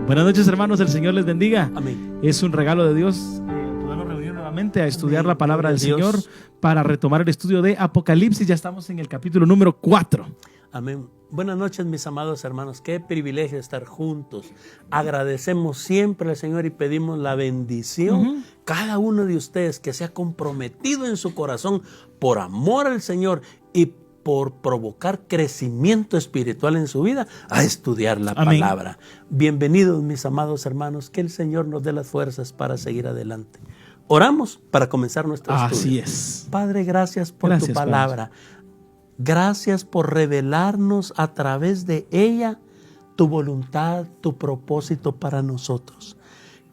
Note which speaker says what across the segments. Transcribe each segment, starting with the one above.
Speaker 1: Buenas noches, hermanos, el Señor les bendiga.
Speaker 2: Amén.
Speaker 1: Es un regalo de Dios podernos reunir nuevamente a estudiar la palabra del Señor para retomar el estudio de Apocalipsis. Ya estamos en el capítulo número 4.
Speaker 2: Amén. Buenas noches, mis amados hermanos. Qué privilegio estar juntos. Agradecemos siempre al Señor y pedimos la bendición. Cada uno de ustedes que se ha comprometido en su corazón por amor al Señor y por provocar crecimiento espiritual en su vida, a estudiar la palabra. Bienvenidos, mis amados hermanos, que el Señor nos dé las fuerzas para seguir adelante. Oramos para comenzar nuestro estudio.
Speaker 1: Así es.
Speaker 2: Padre, gracias por tu palabra. Gracias por revelarnos a través de ella tu voluntad, tu propósito para nosotros.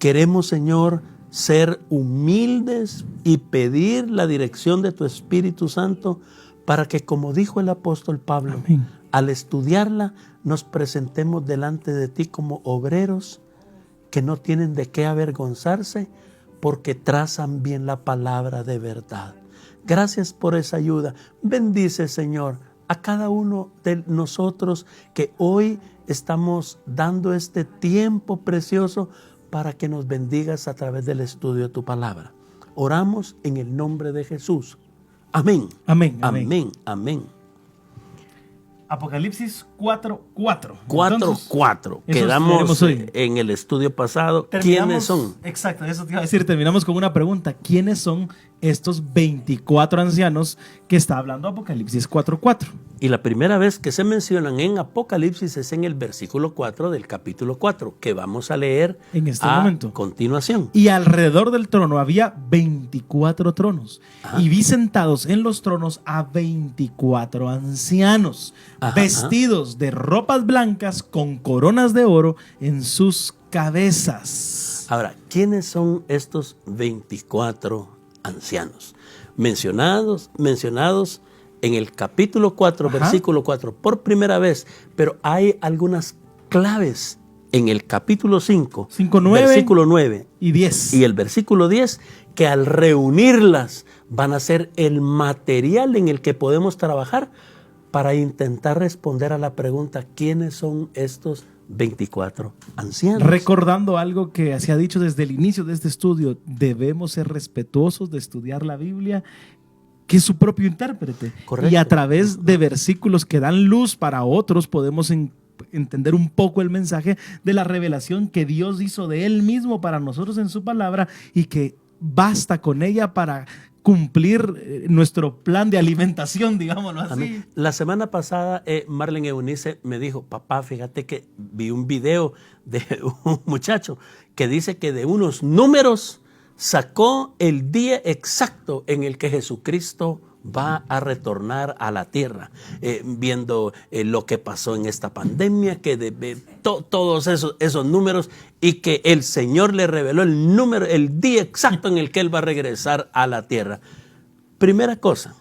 Speaker 2: Queremos, Señor, ser humildes y pedir la dirección de tu Espíritu Santo para que, como dijo el apóstol Pablo, al estudiarla nos presentemos delante de ti como obreros que no tienen de qué avergonzarse porque trazan bien la palabra de verdad. Gracias por esa ayuda. Bendice, Señor, a cada uno de nosotros que hoy estamos dando este tiempo precioso para que nos bendigas a través del estudio de tu palabra. Oramos en el nombre de Jesús. Amén.
Speaker 1: Amén.
Speaker 2: Amén. Amén.
Speaker 1: Apocalipsis 4:4.
Speaker 2: 4:4. Quedamos en el estudio pasado. ¿Quiénes son?
Speaker 1: Exacto, eso te iba a decir. Terminamos con una pregunta. ¿Quiénes son estos 24 ancianos que está hablando Apocalipsis 4:4?
Speaker 2: Y la primera vez que se mencionan en Apocalipsis es en el versículo 4 del capítulo 4, que vamos a leer
Speaker 1: en este momento.
Speaker 2: Continuación.
Speaker 1: Y alrededor del trono había 24 tronos. Y vi sentados en los tronos a 24 ancianos, vestidos de ropas blancas con coronas de oro en sus cabezas.
Speaker 2: Ahora, ¿quiénes son estos 24 ancianos? Mencionados en el capítulo 4, versículo 4, por primera vez, pero hay algunas claves en el capítulo 5,
Speaker 1: 9,
Speaker 2: versículo 9
Speaker 1: y 10.
Speaker 2: Y el versículo 10, que al reunirlas van a ser el material en el que podemos trabajar para intentar responder a la pregunta, ¿quiénes son estos 24 ancianos?
Speaker 1: Recordando algo que se ha dicho desde el inicio de este estudio, debemos ser respetuosos de estudiar la Biblia, que es su propio intérprete.
Speaker 2: Correcto.
Speaker 1: Y a través de versículos que dan luz para otros podemos entender un poco el mensaje de la revelación que Dios hizo de Él mismo para nosotros en su palabra y que basta con ella para cumplir nuestro plan de alimentación, digámoslo así.
Speaker 2: Amén. La semana pasada Marlene Eunice me dijo, papá, fíjate que vi un video de un muchacho que dice que de unos números sacó el día exacto en el que Jesucristo va a retornar a la tierra, viendo lo que pasó en esta pandemia, que todos esos números, y que el Señor le reveló el día exacto en el que Él va a regresar a la tierra. Primera cosa,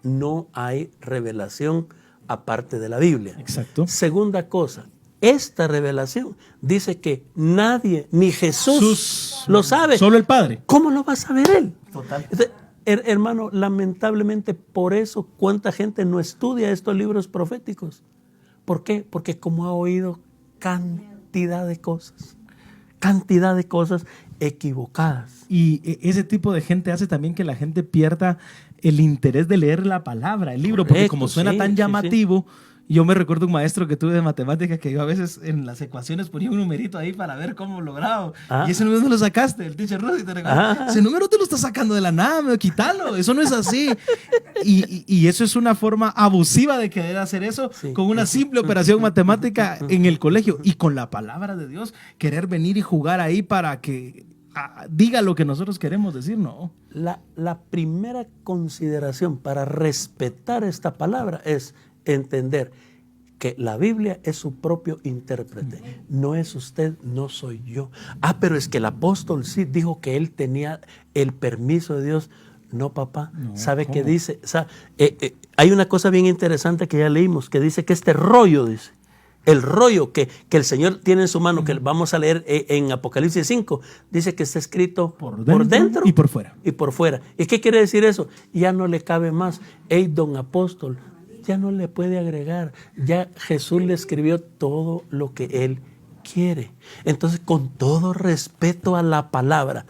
Speaker 2: no hay revelación aparte de la Biblia.
Speaker 1: Exacto.
Speaker 2: Segunda cosa, esta revelación dice que nadie, ni Jesús lo sabe.
Speaker 1: Solo el Padre.
Speaker 2: ¿Cómo lo va a saber Él?
Speaker 1: Total.
Speaker 2: Entonces, hermano, lamentablemente por eso cuánta gente no estudia estos libros proféticos. ¿Por qué? Porque como ha oído cantidad de cosas equivocadas.
Speaker 1: Y ese tipo de gente hace también que la gente pierda el interés de leer la palabra, el libro, porque como suena tan llamativo. Yo me recuerdo un maestro que tuve de matemáticas que yo a veces en las ecuaciones ponía un numerito ahí para ver cómo lograba. Y ese número no lo sacaste, el teacher Rudy te recuerda. Ese número te lo estás sacando de la nada, quítalo, eso no es así. Y eso es una forma abusiva de querer hacer eso con una simple operación matemática en el colegio. Y con la palabra de Dios, querer venir y jugar ahí para que diga lo que nosotros queremos decir, no.
Speaker 2: La primera consideración para respetar esta palabra es entender que la Biblia es su propio intérprete. No es usted, no soy yo. Pero es que el apóstol sí dijo que él tenía el permiso de Dios. No, papá. No, ¿sabe qué dice? Hay una cosa bien interesante que ya leímos, que dice que este rollo, dice, el rollo que el Señor tiene en su mano, que vamos a leer en Apocalipsis 5, dice que está escrito por dentro
Speaker 1: y por fuera.
Speaker 2: Y por fuera. ¿Y qué quiere decir eso? Ya no le cabe más. Don apóstol, ya no le puede agregar. Ya Jesús le escribió todo lo que él quiere. Entonces, con todo respeto a la palabra,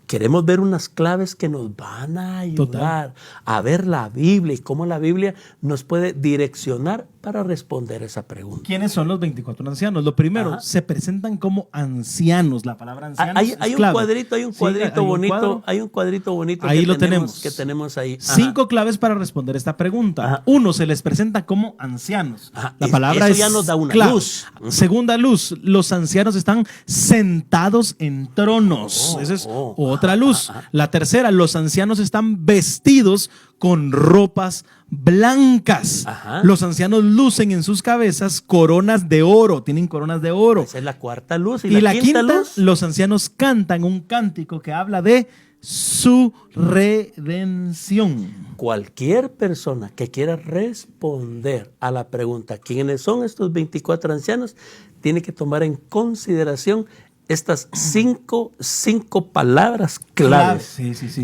Speaker 2: queremos ver unas claves que nos van a ayudar a ver la Biblia y cómo la Biblia nos puede direccionar para responder esa pregunta.
Speaker 1: ¿Quiénes son los 24 ancianos? Lo primero, se presentan como ancianos. La palabra ancianos
Speaker 2: hay un cuadrito bonito
Speaker 1: ahí lo tenemos.
Speaker 2: Que tenemos ahí.
Speaker 1: 5 claves para responder esta pregunta. 1, se les presenta como ancianos. La palabra
Speaker 2: eso ya nos da una luz.
Speaker 1: Segunda luz, los ancianos están sentados en tronos. Esa es otra luz. La tercera, los ancianos están vestidos con ropas blancas. Los ancianos lucen en sus cabezas coronas de oro, tienen coronas de oro.
Speaker 2: Esa es la cuarta luz.
Speaker 1: Y la quinta luz, los ancianos cantan un cántico que habla de su redención.
Speaker 2: Cualquier persona que quiera responder a la pregunta, ¿quiénes son estos 24 ancianos? Tiene que tomar en consideración estas cinco palabras claves.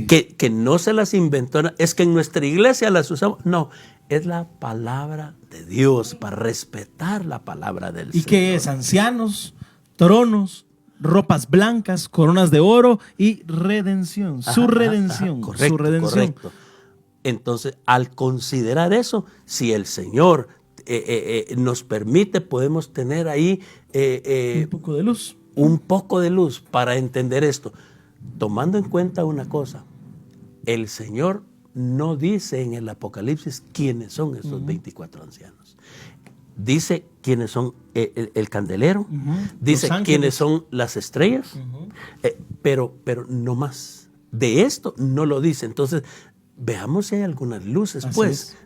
Speaker 2: Que no se las inventó, es que en nuestra iglesia las usamos. No, es la palabra de Dios, para respetar la palabra del Señor.
Speaker 1: ¿Y qué es? Ancianos, tronos, ropas blancas, coronas de oro y redención. Su redención.
Speaker 2: Correcto,
Speaker 1: su redención.
Speaker 2: Correcto. Entonces, al considerar eso, si el Señor nos permite, podemos tener ahí
Speaker 1: un poco de luz.
Speaker 2: Un poco de luz para entender esto. Tomando en cuenta una cosa, el Señor no dice en el Apocalipsis quiénes son esos 24 ancianos. Dice quiénes son el candelero, dice quiénes son las estrellas, pero no más. De esto no lo dice. Entonces, veamos si hay algunas luces,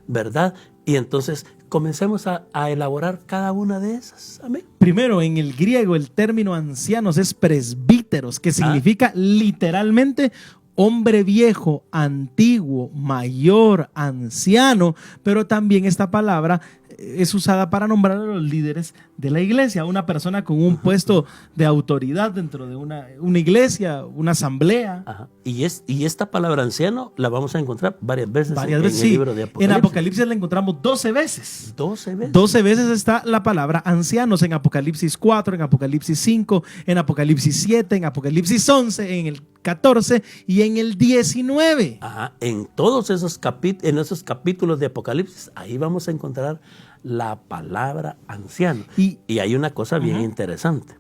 Speaker 2: ¿verdad? Y entonces comencemos a elaborar cada una de esas. Amén.
Speaker 1: Primero, en el griego, el término ancianos es presbíteros, que significa literalmente hombre viejo, antiguo, mayor, anciano, pero también esta palabra es usada para nombrar a los líderes de la iglesia, una persona con un puesto de autoridad dentro de una iglesia, una asamblea.
Speaker 2: Y esta palabra anciano la vamos a encontrar varias veces en el libro de Apocalipsis.
Speaker 1: En Apocalipsis la encontramos 12 veces.
Speaker 2: 12 veces.
Speaker 1: 12 veces está la palabra ancianos, en Apocalipsis 4, en Apocalipsis 5, en Apocalipsis 7, en Apocalipsis 11, en el 14 y en el 19.
Speaker 2: En todos esos capítulos de Apocalipsis, ahí vamos a encontrar la palabra anciano. Y hay una cosa bien interesante,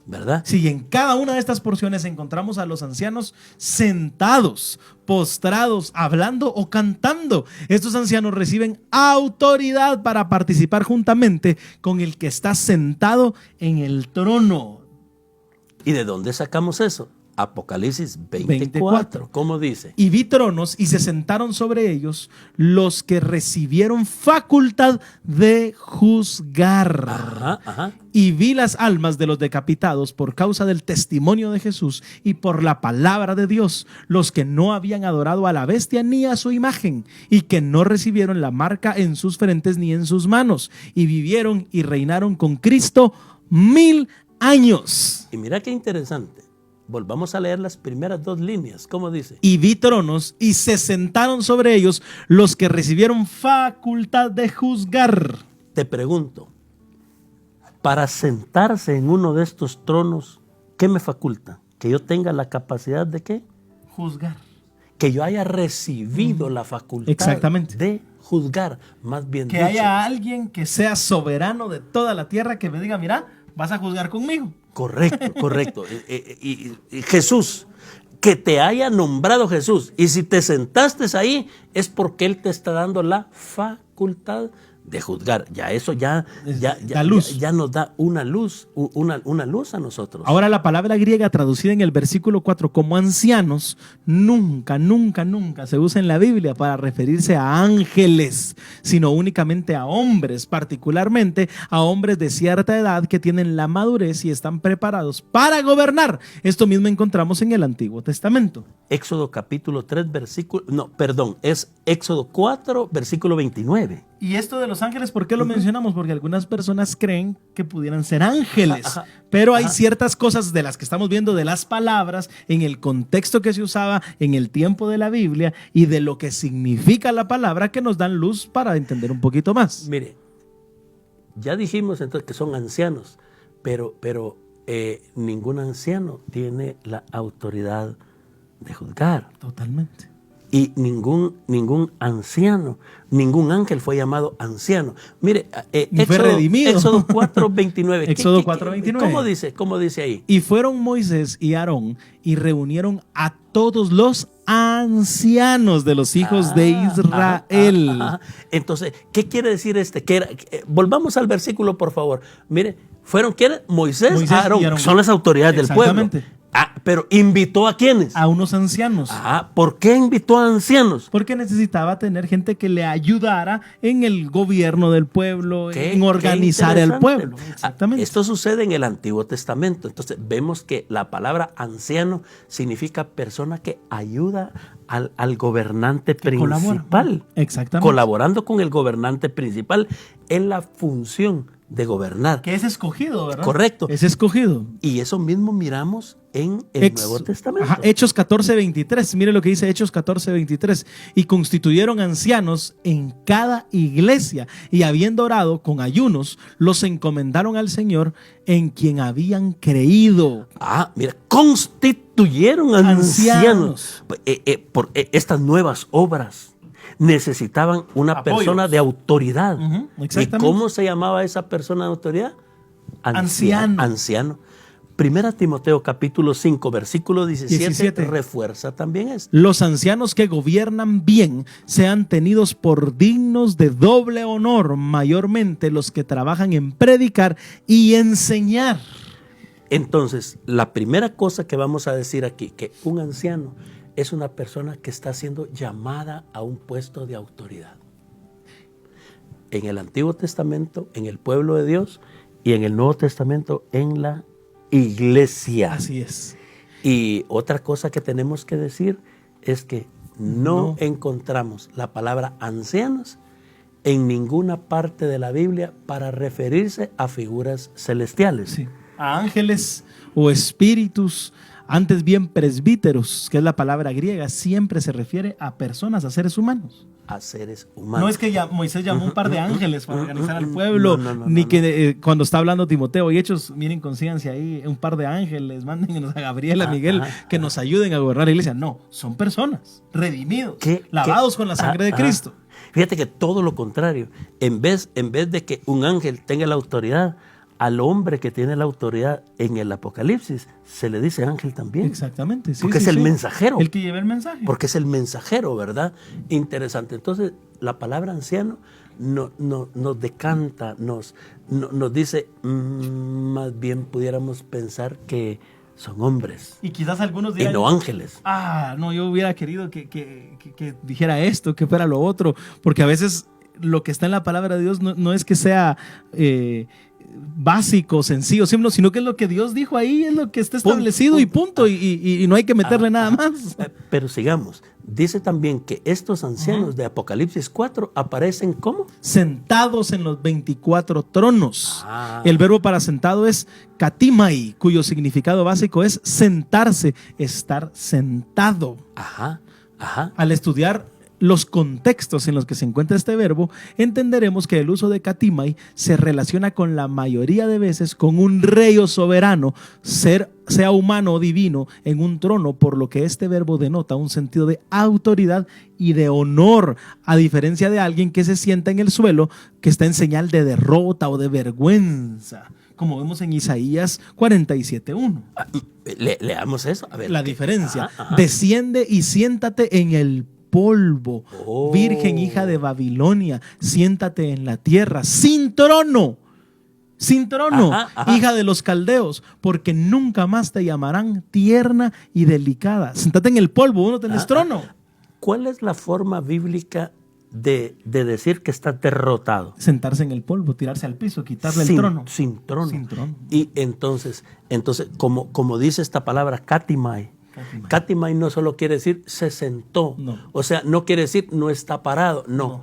Speaker 2: ¿verdad?
Speaker 1: Sí, en cada una de estas porciones encontramos a los ancianos sentados, postrados, hablando o cantando. Estos ancianos reciben autoridad para participar juntamente con el que está sentado en el trono.
Speaker 2: ¿Y de dónde sacamos eso? Apocalipsis 24. ¿Cómo dice?
Speaker 1: Y vi tronos y se sentaron sobre ellos los que recibieron facultad de juzgar. Y vi las almas de los decapitados por causa del testimonio de Jesús y por la palabra de Dios, los que no habían adorado a la bestia ni a su imagen y que no recibieron la marca en sus frentes ni en sus manos, y vivieron y reinaron con Cristo 1000 años.
Speaker 2: Y mira qué interesante. Volvamos a leer las primeras 2 líneas. ¿Cómo dice?
Speaker 1: Y vi tronos y se sentaron sobre ellos los que recibieron facultad de juzgar.
Speaker 2: Te pregunto, para sentarse en uno de estos tronos, ¿qué me faculta? ¿Que yo tenga la capacidad de qué?
Speaker 1: Juzgar.
Speaker 2: Que yo haya recibido la facultad de juzgar, más bien
Speaker 1: que dicho. Haya alguien que sea soberano de toda la tierra que me diga, mira, vas a juzgar conmigo.
Speaker 2: Correcto. Y Jesús, que te haya nombrado Jesús. Y si te sentaste ahí, es porque Él te está dando la facultad de juzgar. Ya eso ya nos da una luz a nosotros.
Speaker 1: Ahora, la palabra griega traducida en el versículo 4 como ancianos nunca se usa en la Biblia para referirse a ángeles, sino únicamente a hombres, particularmente a hombres de cierta edad que tienen la madurez y están preparados para gobernar. Esto mismo encontramos en el Antiguo Testamento.
Speaker 2: Éxodo capítulo 3 es Éxodo 4 versículo 29.
Speaker 1: Y esto de los ángeles, ¿por qué lo mencionamos? Porque algunas personas creen que pudieran ser ángeles, pero hay ciertas cosas de las que estamos viendo, de las palabras, en el contexto que se usaba en el tiempo de la Biblia y de lo que significa la palabra, que nos dan luz para entender un poquito más.
Speaker 2: Mire, ya dijimos entonces que son ancianos, pero ningún anciano tiene la autoridad de juzgar.
Speaker 1: Totalmente.
Speaker 2: Y ningún anciano, ningún ángel fue llamado anciano. Mire, Éxodo 4:29.
Speaker 1: Éxodo 4:29.
Speaker 2: ¿Cómo dice ahí?
Speaker 1: Y fueron Moisés y Aarón y reunieron a todos los ancianos de los hijos de Israel.
Speaker 2: Entonces, ¿qué quiere decir volvamos al versículo, por favor. Mire, ¿fueron quiénes? Moisés Aarón. Son las autoridades del pueblo. Pero ¿invitó a quiénes?
Speaker 1: A unos ancianos.
Speaker 2: ¿Por qué invitó a ancianos?
Speaker 1: Porque necesitaba tener gente que le ayudara en el gobierno del pueblo, en organizar el pueblo.
Speaker 2: Exactamente. Esto sucede en el Antiguo Testamento. Entonces vemos que la palabra anciano significa persona que ayuda al gobernante principal.
Speaker 1: Colabora. Exactamente.
Speaker 2: Colaborando con el gobernante principal en la función de gobernar.
Speaker 1: Que es escogido, ¿verdad?
Speaker 2: Correcto.
Speaker 1: Es escogido.
Speaker 2: Y eso mismo miramos en el Nuevo Testamento.
Speaker 1: Hechos 14:23. Mire lo que dice Hechos 14:23. Y constituyeron ancianos en cada iglesia, y habiendo orado con ayunos, los encomendaron al Señor en quien habían creído.
Speaker 2: Mira, constituyeron ancianos. Por estas nuevas obras necesitaban una persona de autoridad. ¿Y cómo se llamaba esa persona de autoridad? Anciano. Primera Timoteo capítulo 5, versículo 17 refuerza también esto.
Speaker 1: Los ancianos que gobiernan bien sean tenidos por dignos de doble honor, mayormente los que trabajan en predicar y enseñar.
Speaker 2: Entonces, la primera cosa que vamos a decir aquí, que un anciano es una persona que está siendo llamada a un puesto de autoridad. En el Antiguo Testamento, en el pueblo de Dios, y en el Nuevo Testamento, en la iglesia.
Speaker 1: Así es.
Speaker 2: Y otra cosa que tenemos que decir es que no encontramos la palabra ancianos en ninguna parte de la Biblia para referirse a figuras celestiales.
Speaker 1: Sí. A ángeles o espíritus. Antes bien presbíteros, que es la palabra griega, siempre se refiere a personas, a seres humanos.
Speaker 2: A seres humanos.
Speaker 1: No es que Moisés llamó un par de ángeles para organizar al pueblo, ni que cuando está hablando Timoteo y Hechos, miren, consíganse ahí un par de ángeles, mándenos a Gabriel, a Miguel, que nos ayuden a gobernar la iglesia. No, son personas, redimidos, lavados con la sangre de Cristo.
Speaker 2: Fíjate que todo lo contrario, en vez de que un ángel tenga la autoridad, al hombre que tiene la autoridad en el Apocalipsis se le dice ángel también.
Speaker 1: Exactamente. Sí,
Speaker 2: porque es el mensajero.
Speaker 1: El que lleva el mensaje.
Speaker 2: Porque es el mensajero, ¿verdad? Interesante. Entonces, la palabra anciano nos decanta, nos dice, más bien pudiéramos pensar que son hombres.
Speaker 1: Y quizás algunos dirán,
Speaker 2: y no ángeles.
Speaker 1: Yo hubiera querido que dijera esto, que fuera lo otro. Porque a veces lo que está en la palabra de Dios no es que sea básico, sencillo, simple, sino que es lo que Dios dijo ahí, es lo que está establecido y punto, y no hay que meterle nada más.
Speaker 2: Pero sigamos, dice también que estos ancianos de Apocalipsis 4 aparecen ¿cómo?
Speaker 1: Sentados en los 24 tronos. El verbo para sentado es katimai, cuyo significado básico es sentarse, estar sentado. Al estudiar los contextos en los que se encuentra este verbo, entenderemos que el uso de katimai se relaciona con la mayoría de veces con un rey o soberano, sea humano o divino, en un trono, por lo que este verbo denota un sentido de autoridad y de honor, a diferencia de alguien que se sienta en el suelo, que está en señal de derrota o de vergüenza, como vemos en Isaías 47:1.
Speaker 2: Leamos eso. A ver,
Speaker 1: la diferencia. Desciende y siéntate en el polvo, virgen hija de Babilonia, siéntate en la tierra, sin trono, hija de los caldeos, porque nunca más te llamarán tierna y delicada. Siéntate en el polvo, vos no tenés trono.
Speaker 2: ¿Cuál es la forma bíblica de decir que está derrotado?
Speaker 1: Sentarse en el polvo, tirarse al piso, quitarle el trono.
Speaker 2: Sin trono. Y entonces como dice esta palabra, katimai, katimai no solo quiere decir se sentó, o sea, no quiere decir no está parado, no.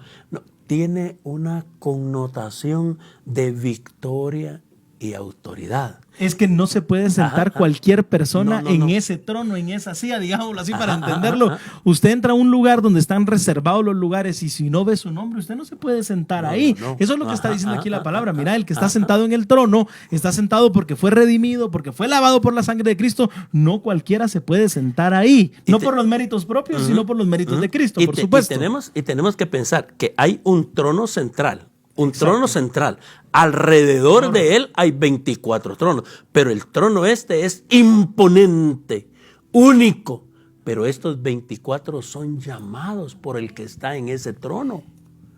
Speaker 2: Tiene una connotación de victoria y autoridad.
Speaker 1: Es que no se puede sentar cualquier persona en ese trono, en esa silla, digámoslo así para entenderlo. Usted entra a un lugar donde están reservados los lugares y si no ve su nombre, usted no se puede sentar ahí. Eso es lo que está diciendo aquí la palabra. Mira, el que está sentado en el trono, está sentado porque fue redimido, porque fue lavado por la sangre de Cristo. No cualquiera se puede sentar ahí. No por los méritos propios, sino por los méritos de Cristo, por supuesto.
Speaker 2: Y tenemos que pensar que hay un trono central. Un trono central. Alrededor de él hay 24 tronos. Pero el trono este es imponente, único. Pero estos 24 son llamados por el que está en ese trono.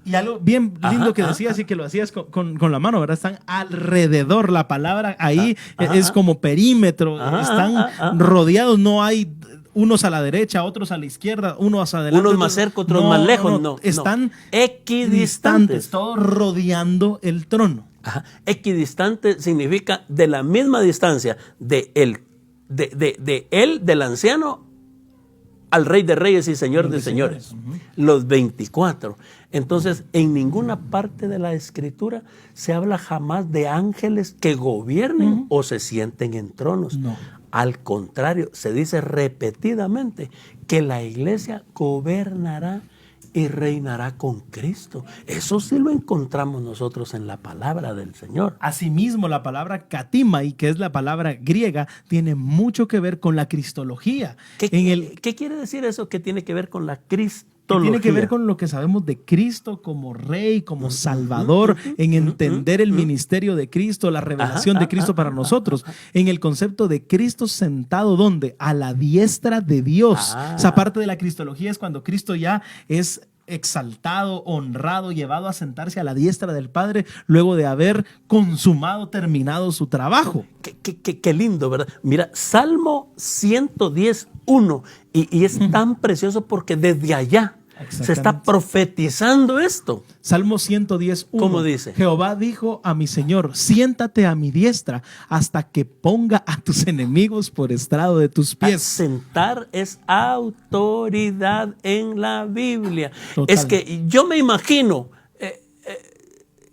Speaker 1: Y algo bien lindo que decías y que lo hacías con la mano, ¿verdad? Están alrededor. La palabra ahí es como perímetro. Están rodeados. No hay unos a la derecha, otros a la izquierda, unos adelante.
Speaker 2: Unos más cerca, otros más lejos. No,
Speaker 1: están
Speaker 2: equidistantes.
Speaker 1: Todos rodeando el trono.
Speaker 2: Equidistante significa de la misma distancia del anciano, al Rey de Reyes y Señor de Señores. Los 24. Entonces, en ninguna parte de la Escritura se habla jamás de ángeles que gobiernen o se sienten en tronos.
Speaker 1: No.
Speaker 2: Al contrario, se dice repetidamente que la iglesia gobernará y reinará con Cristo. Eso sí lo encontramos nosotros en la palabra del Señor.
Speaker 1: Asimismo, la palabra katimai, que es la palabra griega, tiene mucho que ver con la cristología.
Speaker 2: ¿Qué quiere decir eso que tiene que ver con la cristología?
Speaker 1: Tiene que ver con lo que sabemos de Cristo como Rey, como Salvador, en entender el ministerio de Cristo, la revelación de Cristo para nosotros, en el concepto de Cristo sentado, ¿dónde? A la diestra de Dios. Esa parte de la cristología es cuando Cristo ya es exaltado, honrado, llevado a sentarse a la diestra del Padre luego de haber consumado, terminado su trabajo.
Speaker 2: Qué lindo, ¿verdad? Mira, Salmo 110:1 y es tan precioso porque desde allá se está profetizando esto.
Speaker 1: Salmo 110:1.
Speaker 2: ¿Cómo dice?
Speaker 1: Jehová dijo a mi Señor, siéntate a mi diestra hasta que ponga a tus enemigos por estrado de tus pies.
Speaker 2: Sentar es autoridad en la Biblia.
Speaker 1: Total.
Speaker 2: Es que yo me imagino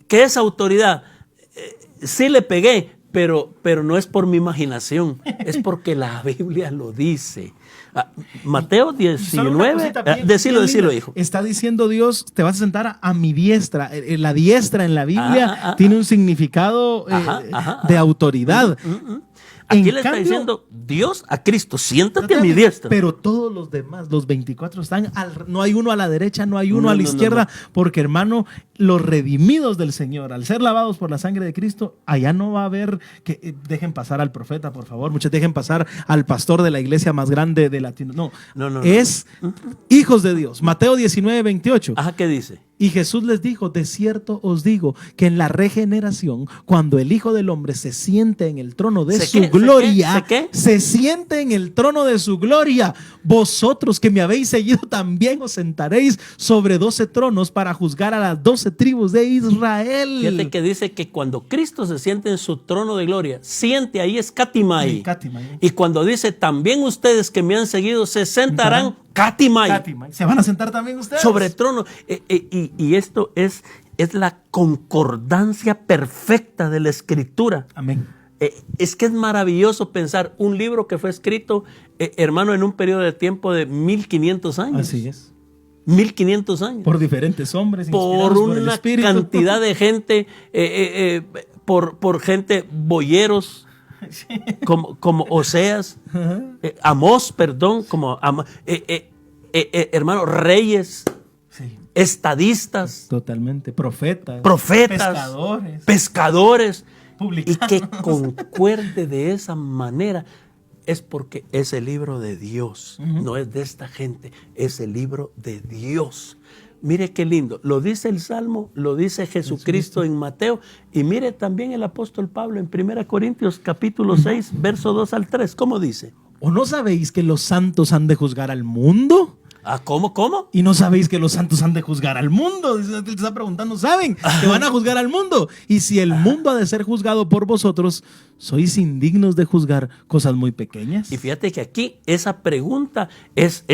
Speaker 2: que esa autoridad sí le pegué, pero no es por mi imaginación, es porque la Biblia lo dice. Mateo 19, decilo, hijo.
Speaker 1: Está diciendo Dios, te vas a sentar a mi diestra. La diestra en la Biblia tiene un significado de autoridad.
Speaker 2: Aquí le está diciendo Dios a Cristo, siéntate a mi diestra.
Speaker 1: Pero todos los demás, los 24 están, no hay uno a la derecha, no hay uno a la izquierda, porque hermano, los redimidos del Señor, al ser lavados por la sangre de Cristo, allá no va a haber que dejen pasar al profeta, por favor, muchos dejen pasar al pastor de la iglesia más grande de Latinoamérica. No. Es hijos de Dios. Mateo 19:28.
Speaker 2: ¿Qué dice?
Speaker 1: Y Jesús les dijo, de cierto os digo que en la regeneración, cuando el Hijo del Hombre se siente en el trono de su gloria, se siente en el trono de su gloria, vosotros que me habéis seguido también os sentaréis sobre 12 tronos para juzgar a las 12 tribus de Israel.
Speaker 2: Fíjate que dice que cuando Cristo se siente en su trono de gloria, siente ahí es katimai. Y cuando dice también ustedes que me han seguido se sentarán katimai.
Speaker 1: ¿Se van a sentar también ustedes?
Speaker 2: Sobre trono. Y esto es la concordancia perfecta de la Escritura.
Speaker 1: Amén.
Speaker 2: Es que es maravilloso pensar un libro que fue escrito, hermano, en un periodo de tiempo de 1500 años.
Speaker 1: Así es.
Speaker 2: 1500 años.
Speaker 1: Por diferentes hombres.
Speaker 2: Por una cantidad de gente, por gente boyeros. Como Oseas, Amós, perdón, hermano, reyes, estadistas,
Speaker 1: totalmente, profetas,
Speaker 2: pescadores, y que concuerde de esa manera es porque es el libro de Dios, no es de esta gente, es el libro de Dios. Mire qué lindo, lo dice el Salmo, lo dice Jesucristo en Mateo, y mire también el apóstol Pablo en 1 Corintios capítulo 6, verso 2 al 3, ¿cómo dice?
Speaker 1: ¿O no sabéis que los santos han de juzgar al mundo?
Speaker 2: ¿Cómo?
Speaker 1: ¿Y no sabéis que los santos han de juzgar al mundo? Te está preguntando, ¿saben que van a juzgar al mundo? Y si el mundo ha de ser juzgado por vosotros, ¿sois indignos de juzgar cosas muy pequeñas?
Speaker 2: Y fíjate que aquí esa pregunta es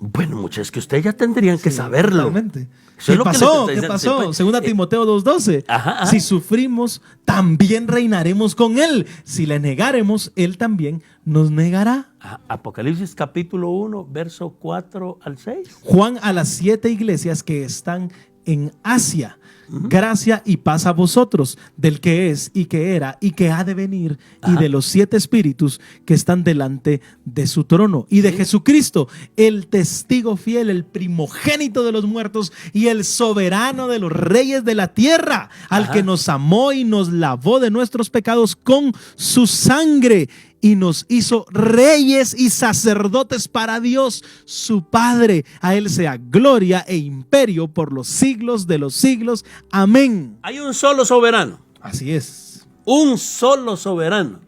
Speaker 2: bueno, muchachos, que ustedes ya tendrían que saberlo.
Speaker 1: Totalmente. ¿Qué pasó? ¿Qué pasó? Segunda Timoteo 2:12. Si sufrimos, también reinaremos con Él. Si le negáremos, Él también nos negará.
Speaker 2: Apocalipsis capítulo 1, verso 4 al 6.
Speaker 1: Juan a las 7 iglesias que están en Asia. Gracia y paz a vosotros, del que es y que era y que ha de venir, y de los 7 espíritus que están delante de su trono, y de Jesucristo, el testigo fiel, el primogénito de los muertos y el soberano de los reyes de la tierra, al que nos amó y nos lavó de nuestros pecados con su sangre, y nos hizo reyes y sacerdotes para Dios, su Padre. A Él sea gloria e imperio por los siglos de los siglos. Amén.
Speaker 2: Hay un solo soberano.
Speaker 1: Así es.
Speaker 2: Un solo soberano.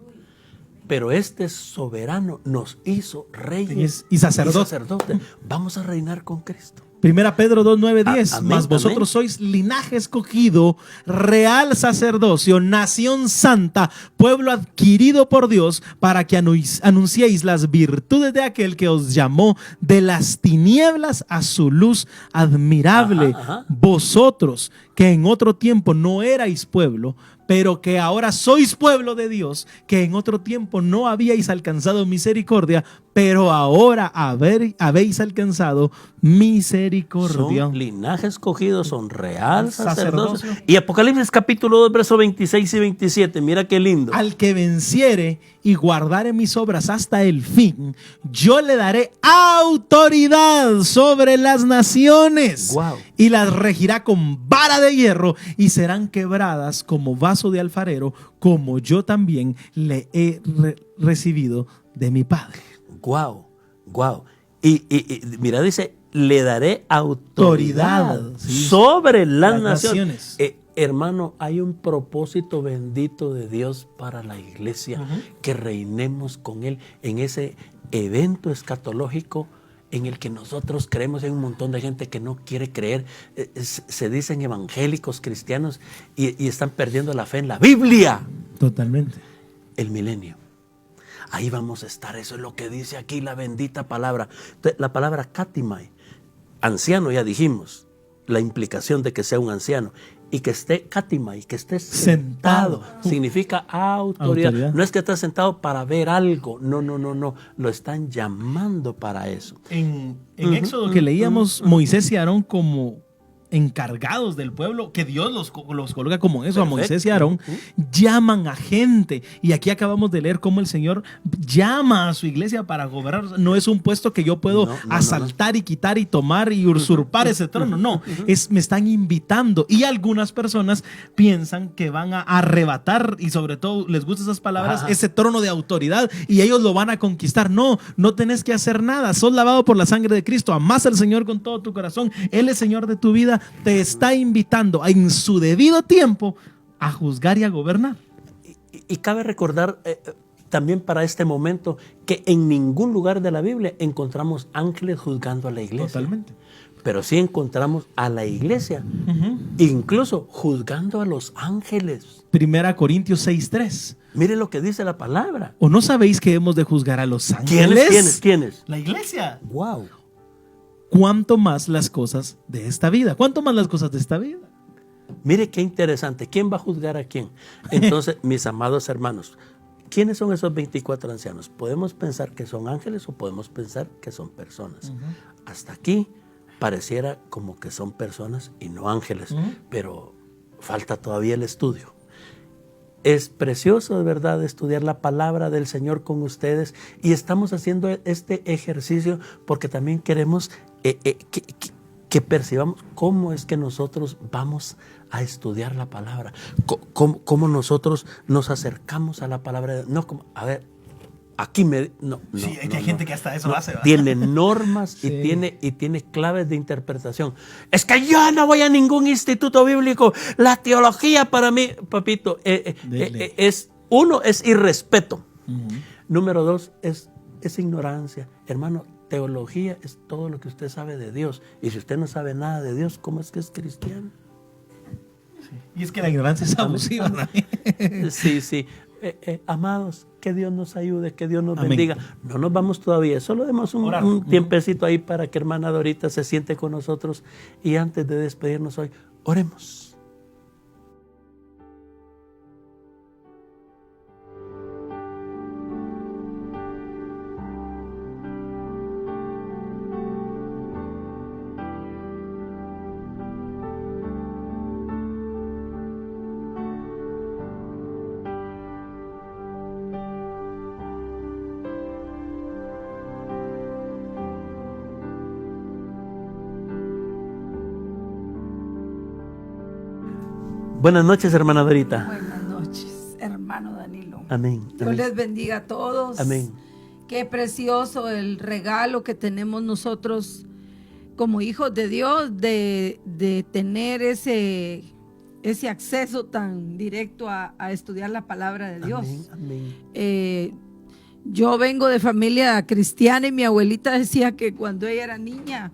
Speaker 2: Pero este soberano nos hizo reyes
Speaker 1: y sacerdotes.
Speaker 2: Vamos a reinar con Cristo.
Speaker 1: Primera Pedro 2, 9, 10. Mas vosotros sois linaje escogido, real sacerdocio, nación santa, pueblo adquirido por Dios, para que anunciéis las virtudes de aquel que os llamó de las tinieblas a su luz admirable. Vosotros que en otro tiempo no erais pueblo, pero que ahora sois pueblo de Dios, que en otro tiempo no habíais alcanzado misericordia, pero ahora habéis alcanzado misericordia.
Speaker 2: Son linaje escogido, son real sacerdocio. Y Apocalipsis capítulo 2, versos 26 y 27, mira qué lindo.
Speaker 1: Al que venciere y guardare mis obras hasta el fin, yo le daré autoridad sobre las naciones. Y las regirá con vara de hierro, y serán quebradas como vaso de alfarero, como yo también le he recibido de mi Padre.
Speaker 2: Y mira, dice, le daré autoridad sobre las naciones. Hermano, hay un propósito bendito de Dios para la iglesia, que reinemos con Él en ese evento escatológico en el que nosotros creemos. Hay un montón de gente que no quiere creer, se dicen evangélicos, cristianos, y están perdiendo la fe en la Biblia.
Speaker 1: Totalmente.
Speaker 2: El milenio. Ahí vamos a estar, eso es lo que dice aquí la bendita palabra. La palabra katimai, anciano, ya dijimos, la implicación de que sea un anciano. Y que esté katimai, que esté sentado, significa autoridad. No es que esté sentado para ver algo, no, lo están llamando para eso.
Speaker 1: En Éxodo que leíamos, Moisés y Aarón como encargados del pueblo, que Dios los coloca como eso. Perfecto. A Moisés y Aarón llaman a gente, y aquí acabamos de leer cómo el Señor llama a su iglesia para gobernar. No es un puesto que yo puedo asaltar y quitar y tomar y usurpar ese trono, me están invitando, y algunas personas piensan que van a arrebatar, y sobre todo les gustan esas palabras, ese trono de autoridad, y ellos lo van a conquistar. No tenés que hacer nada, sos lavado por la sangre de Cristo, amás al Señor con todo tu corazón, Él es Señor de tu vida, te está invitando en su debido tiempo a juzgar y a gobernar.
Speaker 2: Y cabe recordar también para este momento que en ningún lugar de la Biblia encontramos ángeles juzgando a la iglesia.
Speaker 1: Totalmente.
Speaker 2: Pero sí encontramos a la iglesia, incluso juzgando a los ángeles.
Speaker 1: Primera Corintios 6:3.
Speaker 2: Mire lo que dice la palabra.
Speaker 1: ¿O no sabéis que hemos de juzgar a los ángeles?
Speaker 2: ¿Quiénes?
Speaker 1: La iglesia.
Speaker 2: Wow.
Speaker 1: ¿Cuánto más las cosas de esta vida? ¿Cuánto más las cosas de esta vida?
Speaker 2: Mire qué interesante. ¿Quién va a juzgar a quién? Entonces, mis amados hermanos, ¿quiénes son esos 24 ancianos? Podemos pensar que son ángeles o podemos pensar que son personas. Hasta aquí pareciera como que son personas y no ángeles, pero falta todavía el estudio. Es precioso de verdad estudiar la palabra del Señor con ustedes, y estamos haciendo este ejercicio porque también queremos que percibamos cómo es que nosotros vamos a estudiar la palabra, cómo nosotros nos acercamos a la palabra. No, como, a ver, aquí
Speaker 1: sí, hay gente que hasta eso lo hace, ¿verdad?
Speaker 2: Tiene normas sí. y tiene claves de interpretación. Es que yo no voy a ningún instituto bíblico. La teología para mí, papito, es irrespeto. Número 2, es ignorancia. Hermano, teología es todo lo que usted sabe de Dios. Y si usted no sabe nada de Dios, ¿cómo es que es cristiano?
Speaker 1: Sí. Y es que la ignorancia es abusiva, ¿no?
Speaker 2: Sí. Amados, que Dios nos ayude, que Dios nos bendiga. No nos vamos todavía, solo demos un tiempecito ahí para que hermana Dorita se siente con nosotros. Y antes de despedirnos hoy, oremos. Buenas noches, hermana Dorita.
Speaker 3: Buenas noches, hermano Danilo.
Speaker 2: Amén.
Speaker 3: Dios les bendiga a todos.
Speaker 2: Amén.
Speaker 3: Qué precioso el regalo que tenemos nosotros como hijos de Dios de tener ese acceso tan directo a estudiar la palabra de Dios.
Speaker 2: Amén. Amén.
Speaker 3: Yo vengo de familia cristiana y mi abuelita decía que cuando ella era niña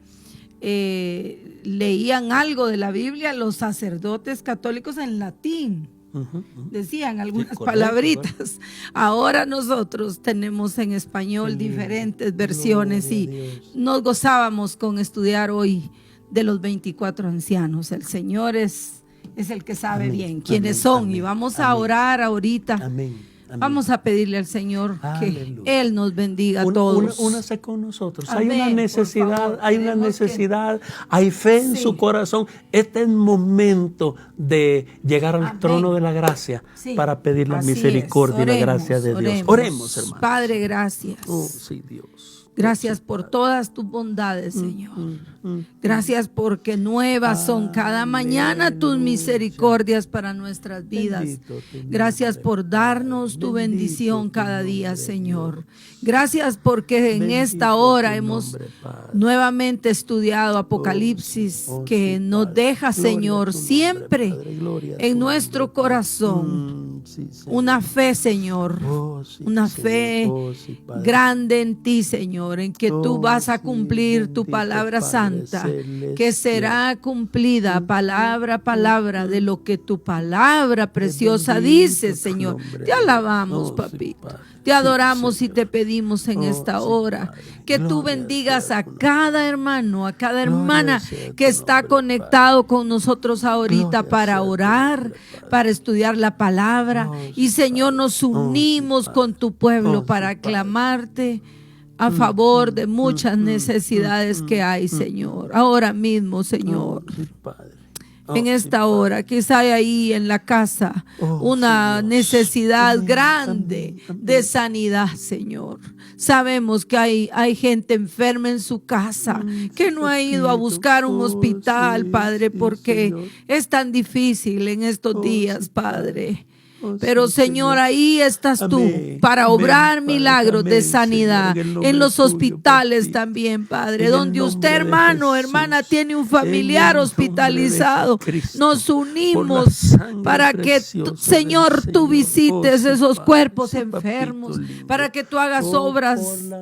Speaker 3: leían algo de la Biblia los sacerdotes católicos en latín. Decían algunas palabritas. Correcto. Ahora nosotros tenemos en español diferentes versiones y nos gozábamos con estudiar hoy de los 24 ancianos. El Señor es el que sabe bien quiénes son. Y vamos a orar ahorita. Amén. Amén. Vamos a pedirle al Señor que Él nos bendiga a todos.
Speaker 2: Únase con nosotros. Amén, hay una necesidad, hay fe en su corazón. Este es el momento de llegar al trono de la gracia para pedir la misericordia y la gracia de Dios. Oremos, hermanos.
Speaker 3: Padre, gracias.
Speaker 2: Oh, sí, Dios.
Speaker 3: Gracias por todas tus bondades, Señor. Gracias porque nuevas son cada mañana tus misericordias para nuestras vidas. Gracias por darnos tu bendición cada día, Señor. Gracias porque en esta hora hemos nuevamente estudiado Apocalipsis, que nos deja, Señor, siempre en nuestro corazón una fe, Señor, una fe grande en ti, Señor, en que tú vas a cumplir tu palabra santa, que será cumplida palabra a palabra de lo que tu palabra preciosa dice, Señor. Te alabamos, papito. Te adoramos y te pedimos en esta hora que tú bendigas a cada hermano, a cada hermana que está conectado con nosotros ahorita para orar, para estudiar la palabra. Y Señor, nos unimos con tu pueblo para aclamarte a favor de muchas necesidades que hay, Señor. Ahora mismo, Señor. En esta hora, quizá hay ahí en la casa una necesidad grande de sanidad, Señor. Sabemos que hay gente enferma en su casa que no ha ido a buscar un hospital, Padre, porque es tan difícil en estos días, Padre. Pero Señor, ahí estás tú para obrar milagros de sanidad en los hospitales también, Padre, donde usted, hermano, hermana, tiene un familiar hospitalizado. Nos unimos para que, Señor, tú visites esos cuerpos enfermos, para que tú hagas obras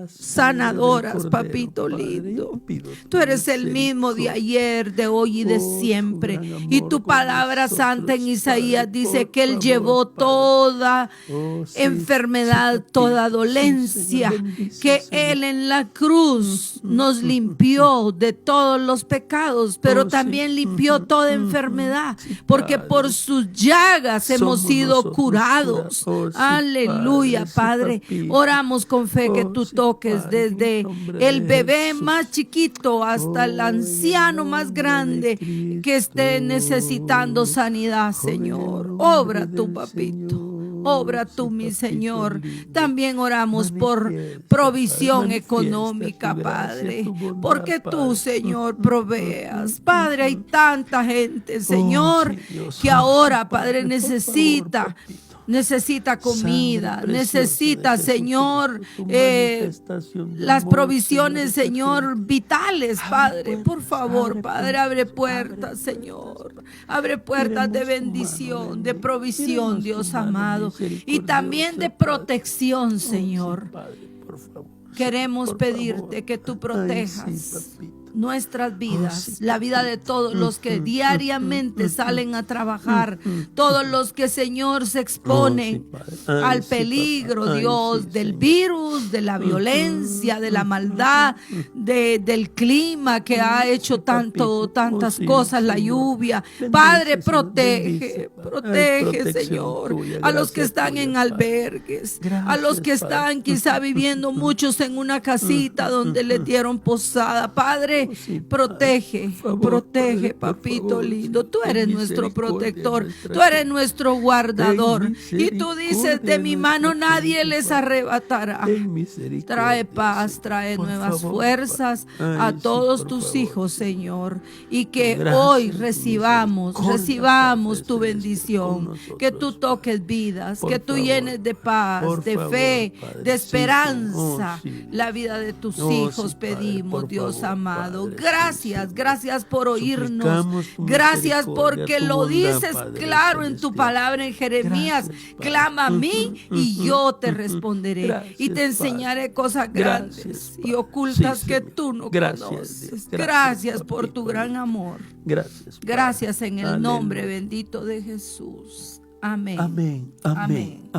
Speaker 3: sanadoras, papito lindo. Tú eres el mismo de ayer, de hoy y de siempre. Y tu palabra santa en Isaías dice que Él llevó toda enfermedad, toda dolencia, que Él en la cruz nos limpió de todos los pecados, pero también limpió toda enfermedad, porque por sus llagas hemos sido curados. Aleluya, Padre. Oramos con fe que tú toques desde el bebé más chiquito hasta el anciano más grande que esté necesitando sanidad, Señor. Obra tu, papito. Obra tú, mi Señor. También oramos por provisión económica, Padre, porque tú, Señor, proveas. Padre, hay tanta gente, Señor, que ahora, Padre, necesita comida, necesita, Señor, las provisiones, Señor, vitales, Padre. Por favor, Padre, abre puertas, Señor. Abre puertas de bendición, de provisión, Dios amado. Y también de protección, Señor. Queremos pedirte que tú protejas nuestras vidas, la vida de todos los que diariamente salen a trabajar, todos los que, Señor, se exponen al peligro, Dios, del virus, de la violencia, de la maldad, del clima que ha hecho tantas cosas, la lluvia. Padre, protege, Señor, a los que están en albergues, a los que están quizá viviendo muchos en una casita donde les dieron posada. Padre, protege, papito lindo. Tú eres nuestro protector, tú eres nuestro guardador. Y tú dices, de mi mano nadie les arrebatará. Trae paz, trae nuevas fuerzas a todos tus hijos, Señor. Y que hoy recibamos tu bendición. Que tú toques vidas, que tú llenes de paz, de fe, de esperanza la vida de tus hijos. Pedimos, Dios amado. Gracias por oírnos. Gracias porque lo dices claro en tu palabra en Jeremías. Clama a mí y yo te responderé. Y te enseñaré cosas grandes y ocultas que tú no conoces. Gracias por tu gran amor. Gracias en el nombre bendito de Jesús. Amén.
Speaker 2: Amén.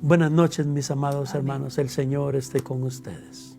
Speaker 2: Buenas noches, mis amados hermanos. El Señor esté con ustedes.